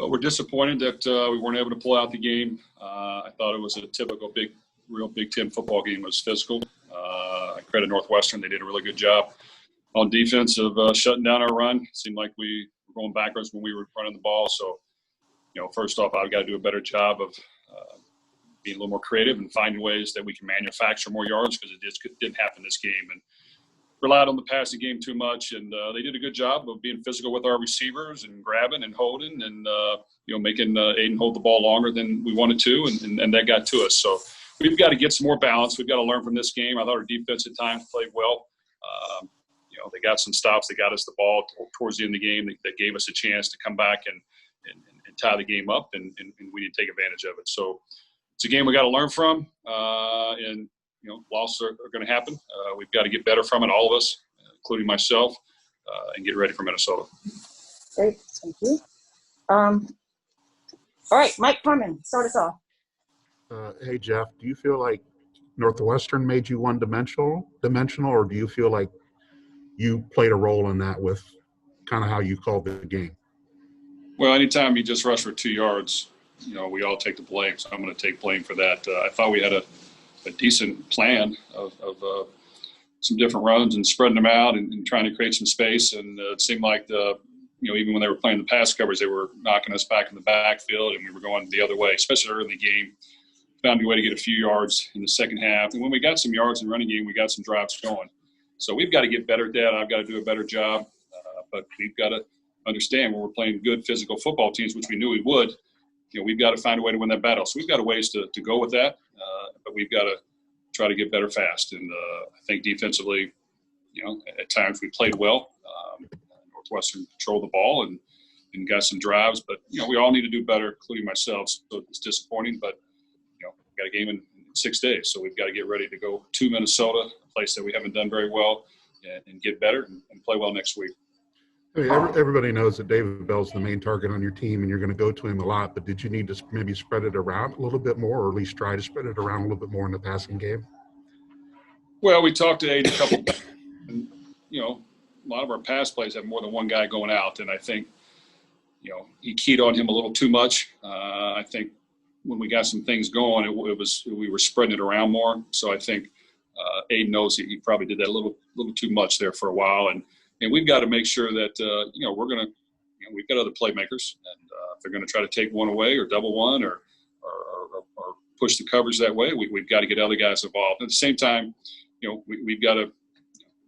Well, we're disappointed that we weren't able to pull out the game. I thought it was a typical real Big Ten football game. It was physical. I credit Northwestern. They did a really good job on defense of shutting down our run. It seemed like we were going backwards when we were running the ball. So, first off, I've got to do a better job of being a little more creative and finding ways that we can manufacture more yards, because it didn't happen this game. And relied on the passing game too much, and they did a good job of being physical with our receivers and grabbing and holding and, making Aiden hold the ball longer than we wanted to, and that got to us. So we've got to get some more balance. We've got to learn from this game. I thought our defense at times played well. They got some stops. They got us the ball towards the end of the game that gave us a chance to come back and tie the game up, and we didn't take advantage of it. So it's a game we got to learn from, and losses are going to happen. We've got to get better from it, all of us, including myself, and get ready for Minnesota. Great, thank you. All right, Mike Furman, start us off. Hey, Jeff, do you feel like Northwestern made you one-dimensional, or do you feel like you played a role in that with kind of how you called the game? Well, anytime you just rush for 2 yards, we all take the blame, so I'm going to take blame for that. I thought we had a decent plan of some different runs and spreading them out and trying to create some space. And it seemed like even when they were playing the pass coverage, they were knocking us back in the backfield, and we were going the other way, especially early in the game. Found a way to get a few yards in the second half. And when we got some yards in the running game, we got some drives going. So we've got to get better at that. I've got to do a better job. But we've got to understand when we're playing good physical football teams, which we knew we would, we've got to find a way to win that battle. So we've got a ways to go with that. But we've got to try to get better fast. And I think defensively, at times we played well. Northwestern controlled the ball and got some drives. But, we all need to do better, including myself. So it's disappointing. But, we've got a game in 6 days. So we've got to get ready to go to Minnesota, a place that we haven't done very well, and get better and play well next week. I mean, everybody knows that David Bell's the main target on your team, and you're going to go to him a lot. But did you need to maybe spread it around a little bit more, or at least try to spread it around a little bit more in the passing game? Well, we talked to Aiden a couple times. And, a lot of our pass plays have more than one guy going out, and I think, he keyed on him a little too much. I think when we got some things going, we were spreading it around more. So I think Aiden knows he probably did that a little too much there for a while, and we've got to make sure that, we're going to, we've got other playmakers, and if they're going to try to take one away or double one or push the coverage that way, we've got to get other guys involved. At the same time, we've got to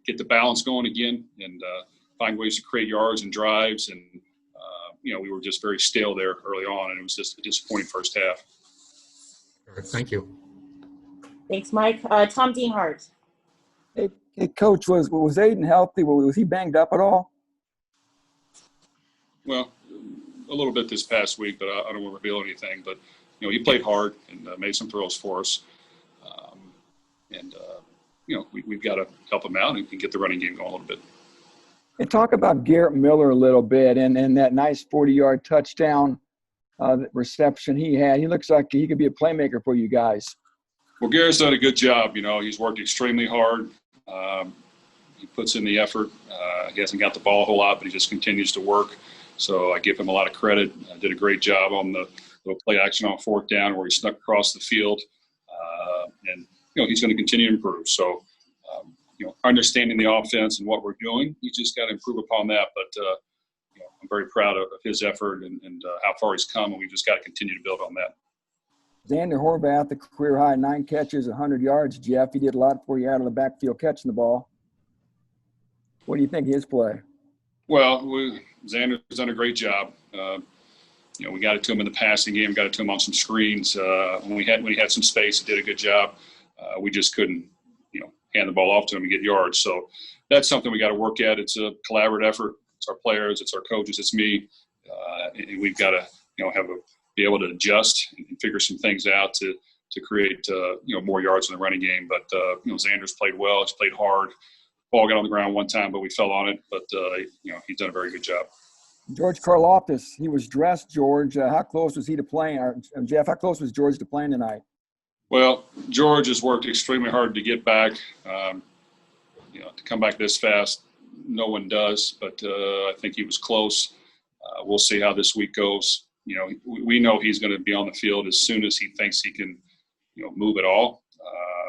get the balance going again and find ways to create yards and drives. And, we were just very stale there early on, and it was just a disappointing first half. All right, thank you. Thanks, Mike. Tom Dienhart. Hey, Coach, was Aiden healthy? Was he banged up at all? Well, a little bit this past week, but I don't want to reveal anything. But, he played hard and made some throws for us. We've got to help him out and get the running game going a little bit. And talk about Garrett Miller a little bit and that nice 40-yard touchdown reception he had. He looks like he could be a playmaker for you guys. Well, Garrett's done a good job. He's worked extremely hard. He puts in the effort. He hasn't got the ball a whole lot, but he just continues to work. So I give him a lot of credit. Did a great job on the little play action on fourth down where he snuck across the field. He's going to continue to improve. So, understanding the offense and what we're doing, he's just got to improve upon that. But, I'm very proud of his effort and how far he's come, and we just got to continue to build on that. Xander Horvath, the career high, 9 catches, 100 yards. Jeff, he did a lot for you out of the backfield catching the ball. What do you think of his play? Well, Xander's done a great job. We got it to him in the passing game, got it to him on some screens. When he had some space, he did a good job. We just couldn't, hand the ball off to him and get yards. So that's something we got to work at. It's a collaborative effort. It's our players, it's our coaches, it's me, and we've got to, be able to adjust and figure some things out to create, more yards in the running game. But Xander's played well. He's played hard. Ball got on the ground one time, but we fell on it. But he's done a very good job. George Karlaftis, he was dressed. George, how close was he to playing? Or, Jeff, how close was George to playing tonight? Well, George has worked extremely hard to get back. To come back this fast, no one does. But I think he was close. We'll see how this week goes. we know he's going to be on the field as soon as he thinks he can, move at all.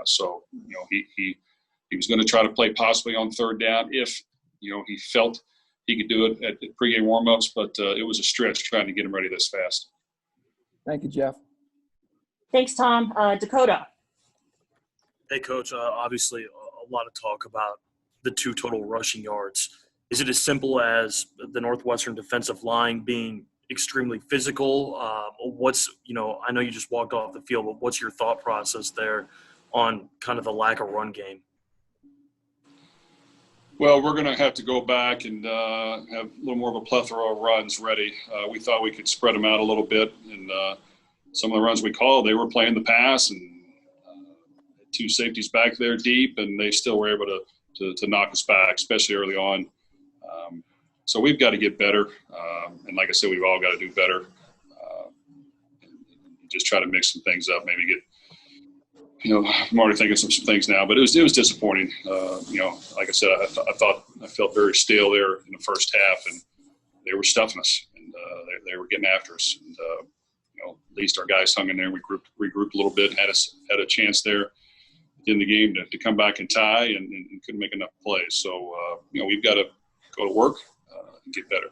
So he was going to try to play possibly on third down if, he felt he could do it at the pregame warmups, but it was a stretch trying to get him ready this fast. Thank you, Jeff. Thanks, Tom. Dakota. Hey, Coach, obviously a lot of talk about the 2 total rushing yards. Is it as simple as the Northwestern defensive line being extremely physical? I know you just walked off the field, but what's your thought process there on kind of the lack of run game? Well, we're going to have to go back and have a little more of a plethora of runs ready. We thought we could spread them out a little bit, and some of the runs we called, they were playing the pass, and 2 safeties back there deep, and they still were able to knock us back, especially early on. So we've got to get better, and like I said, we've all got to do better. Just try to mix some things up, maybe get. I'm already thinking some things now, but it was disappointing. Like I said, I felt very stale there in the first half, and they were stuffing us, and they were getting after us. And at least our guys hung in there. We regrouped a little bit, had a chance there in the game to come back and tie, and couldn't make enough plays. So we've got to go to work and get better.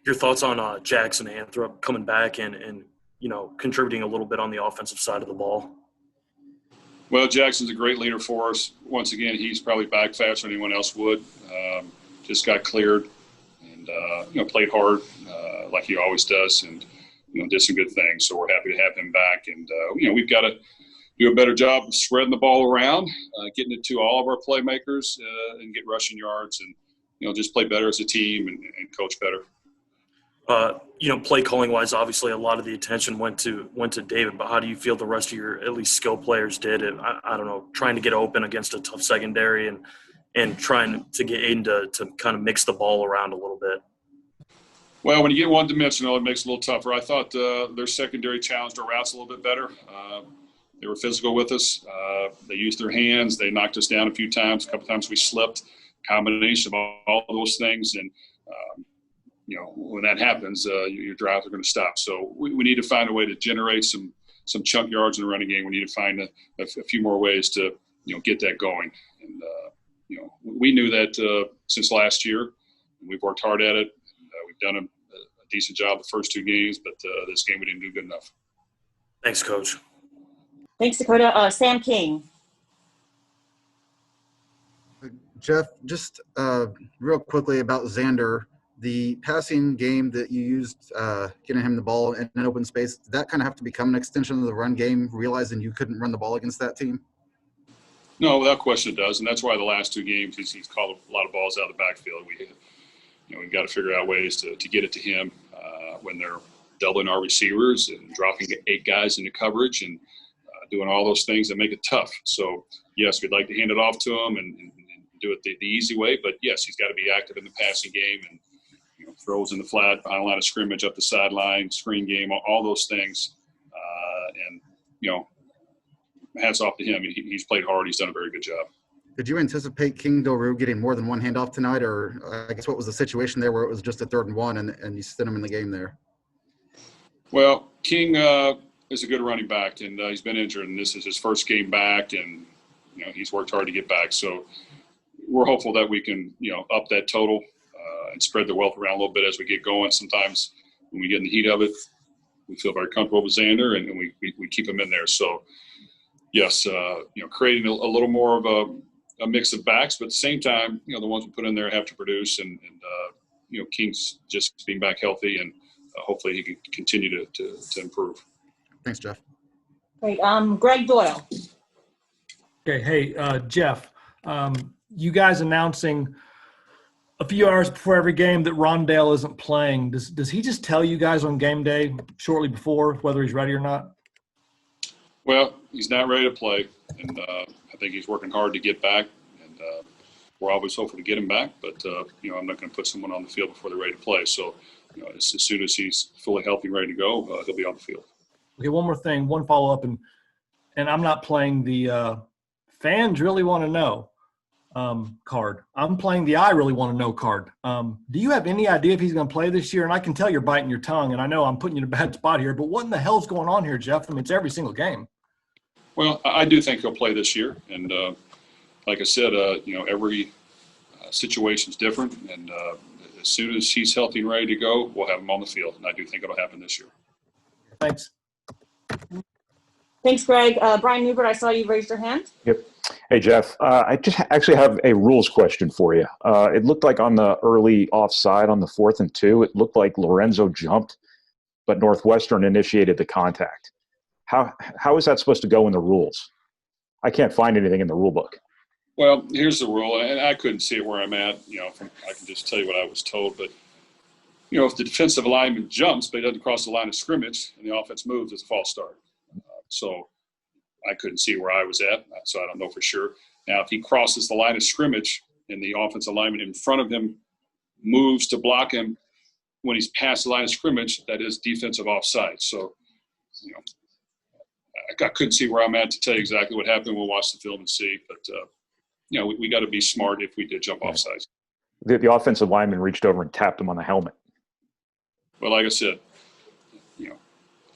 Your thoughts on Jackson Anthrop coming back and contributing a little bit on the offensive side of the ball? Well, Jackson's a great leader for us. Once again, he's probably back faster than anyone else would. Just got cleared and, played hard like he always does, and, did some good things. So we're happy to have him back. And, we've got to do a better job of spreading the ball around, getting it to all of our playmakers and get rushing yards and, just play better as a team and coach better. Play calling wise, obviously a lot of the attention went to David, but how do you feel the rest of your at least skill players did? And I don't know, trying to get open against a tough secondary and trying to get Aiden to kind of mix the ball around a little bit. Well, when you get one-dimensional, it makes it a little tougher. I thought their secondary challenged our routes a little bit better. They were physical with us. They used their hands. They knocked us down a few times. A couple times we slipped. Combination of all those things, and when that happens, your drives are going to stop. So we need to find a way to generate some chunk yards in the running game. We need to find a few more ways to get that going. And we knew that since last year, and we've worked hard at it. We've done a decent job the first 2 games, but this game we didn't do good enough. Thanks, Coach. Thanks, Dakota. Sam King. Jeff, just real quickly about Xander, the passing game that you used, getting him the ball in an open space, did that kind of have to become an extension of the run game, realizing you couldn't run the ball against that team? No, without question it does, and that's why the last 2 games he's called a lot of balls out of the backfield. We've got to figure out ways to get it to him when they're doubling our receivers and dropping 8 guys into coverage and doing all those things that make it tough. So, yes, we'd like to hand it off to him and do it the easy way, but, yes, he's got to be active in the passing game and throws in the flat, behind a line of scrimmage, up the sideline, screen game, all those things. Hats off to him. He's played hard. He's done a very good job. Did you anticipate King Doru getting more than one handoff tonight, or I guess what was the situation there where it was just a 3rd and 1 and you sent him in the game there? Well, King is a good running back, and he's been injured, and this is his first game back, and he's worked hard to get back. So we're hopeful that we can up that total and spread the wealth around a little bit as we get going. Sometimes when we get in the heat of it, we feel very comfortable with Xander, and we keep him in there. So yes, creating a little more of a mix of backs, but at the same time, the ones we put in there have to produce, and King's just being back healthy, and hopefully he can continue to improve. Thanks, Jeff. Great. Greg Doyle. Okay. Hey, Jeff, you guys announcing a few hours before every game that Rondale isn't playing. Does he just tell you guys on game day shortly before whether he's ready or not? Well, he's not ready to play, and I think he's working hard to get back, and we're always hopeful to get him back, but, I'm not going to put someone on the field before they're ready to play. So, as soon as he's fully healthy and ready to go, he'll be on the field. Okay, one more thing, one follow-up, and I'm not playing the fans really want to know. card. I'm playing the I really want to know card. Do you have any idea if he's going to play this year? And I can tell you're biting your tongue, and I know I'm putting you in a bad spot here, but what in the hell's going on here, Jeff? I mean, it's every single game. Well, I do think he'll play this year. And like I said, every situation's different. And as soon as he's healthy and ready to go, we'll have him on the field. And I do think it'll happen this year. Thanks. Thanks, Greg. Brian Newbert, I saw you raise your hand. Yep. Hey, Jeff. I just actually have a rules question for you. It looked like on the early offside on the 4th and 2, it looked like Lorenzo jumped, but Northwestern initiated the contact. How is that supposed to go in the rules? I can't find anything in the rule book. Well, here's the rule, and I couldn't see it where I'm at. I can just tell you what I was told. But, if the defensive lineman jumps but he doesn't cross the line of scrimmage and the offense moves, it's a false start. So I couldn't see where I was at, so I don't know for sure. Now, if he crosses the line of scrimmage and the offensive lineman in front of him moves to block him when he's past the line of scrimmage, that is defensive offside. So, I couldn't see where I'm at to tell you exactly what happened. We'll watch the film and see. But, we got to be smart if we did jump offside. The offensive lineman reached over and tapped him on the helmet. Well, like I said,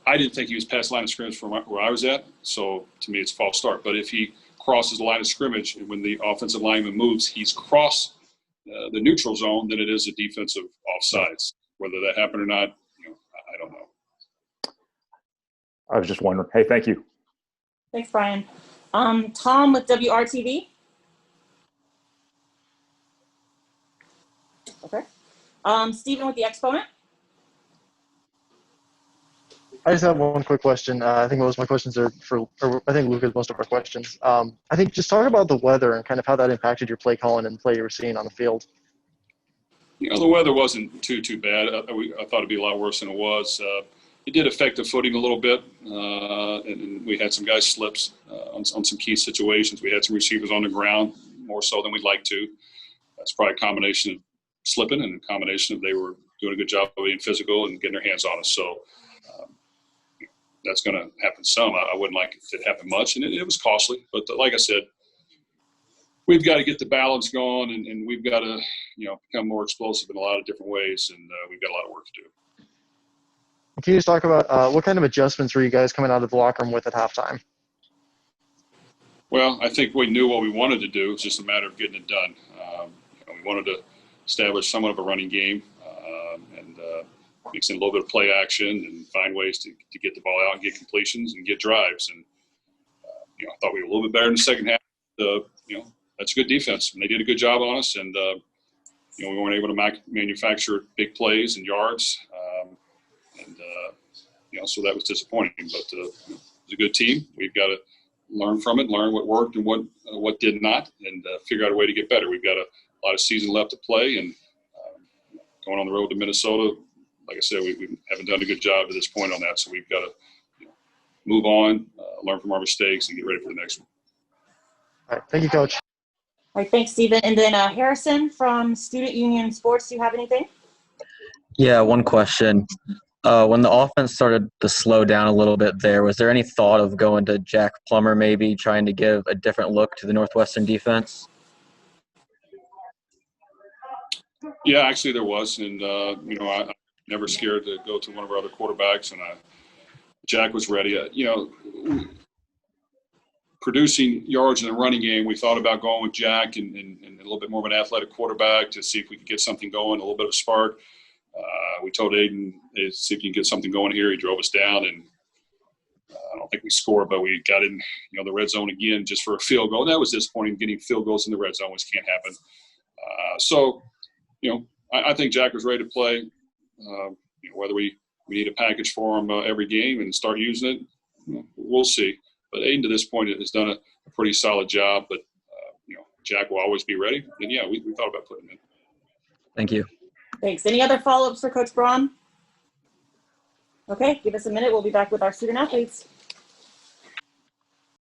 I didn't think he was past the line of scrimmage from where I was at. So, to me, it's a false start. But if he crosses the line of scrimmage and when the offensive lineman moves, he's crossed the neutral zone, then it is a defensive offsides. Whether that happened or not, I don't know. I was just wondering. Hey, thank you. Thanks, Brian. Tom with WRTV. Okay. Stephen with the Exponent. I just have one quick question. I think most of my questions are I think Luke has most of our questions. I think just talk about the weather and kind of how that impacted your play calling and play you were seeing on the field. The weather wasn't too bad. I thought it'd be a lot worse than it was. It did affect the footing a little bit, and we had some guys slips on some key situations. We had some receivers on the ground more so than we'd like to. That's probably a combination of slipping and a combination of they were doing a good job of being physical and getting their hands on us. So that's going to happen some. I wouldn't like it to happen much, and it was costly. But like I said, we've got to get the balance going, and we've got to become more explosive in a lot of different ways, and we've got a lot of work to do. Can you just talk about what kind of adjustments were you guys coming out of the locker room with at halftime? Well, I think we knew what we wanted to do. It's just a matter of getting it done. We wanted to establish somewhat of a running game and mix in a little bit of play action and find ways to get the ball out and get completions and get drives. And, I thought we were a little bit better in the second half. That's a good defense. And they did a good job on us. And, we weren't able to manufacture big plays and yards. So that was disappointing. But it's a good team. We've got to learn from it, learn what worked and what did not, and figure out a way to get better. We've got a lot of season left to play, and going on the road to Minnesota, like I said, we haven't done a good job at this point on that. So we've got to move on, learn from our mistakes, and get ready for the next one. All right. Thank you, Coach. All right, thanks, Stephen. And then Harrison from Student Union Sports, do you have anything? Yeah, one question. When the offense started to slow down a little bit there, was there any thought of going to Jack Plummer maybe, trying to give a different look to the Northwestern defense? Yeah, actually there was. And, I'm never scared to go to one of our other quarterbacks. And Jack was ready. Producing yards in the running game, we thought about going with Jack and a little bit more of an athletic quarterback to see if we could get something going, a little bit of a spark. We told Aiden, hey, see if you can get something going here. He drove us down, and I don't think we scored, but we got in, the red zone again just for a field goal. That was disappointing. Getting field goals in the red zone, which can't happen. I think Jack was ready to play. Whether we need a package for him every game and start using it, we'll see. But Aiden, to this point, has done a pretty solid job. But Jack will always be ready. And yeah, we thought about putting him in. Thank you. Thanks. Any other follow-ups for Coach Brohm? Okay, give us a minute. We'll be back with our student athletes.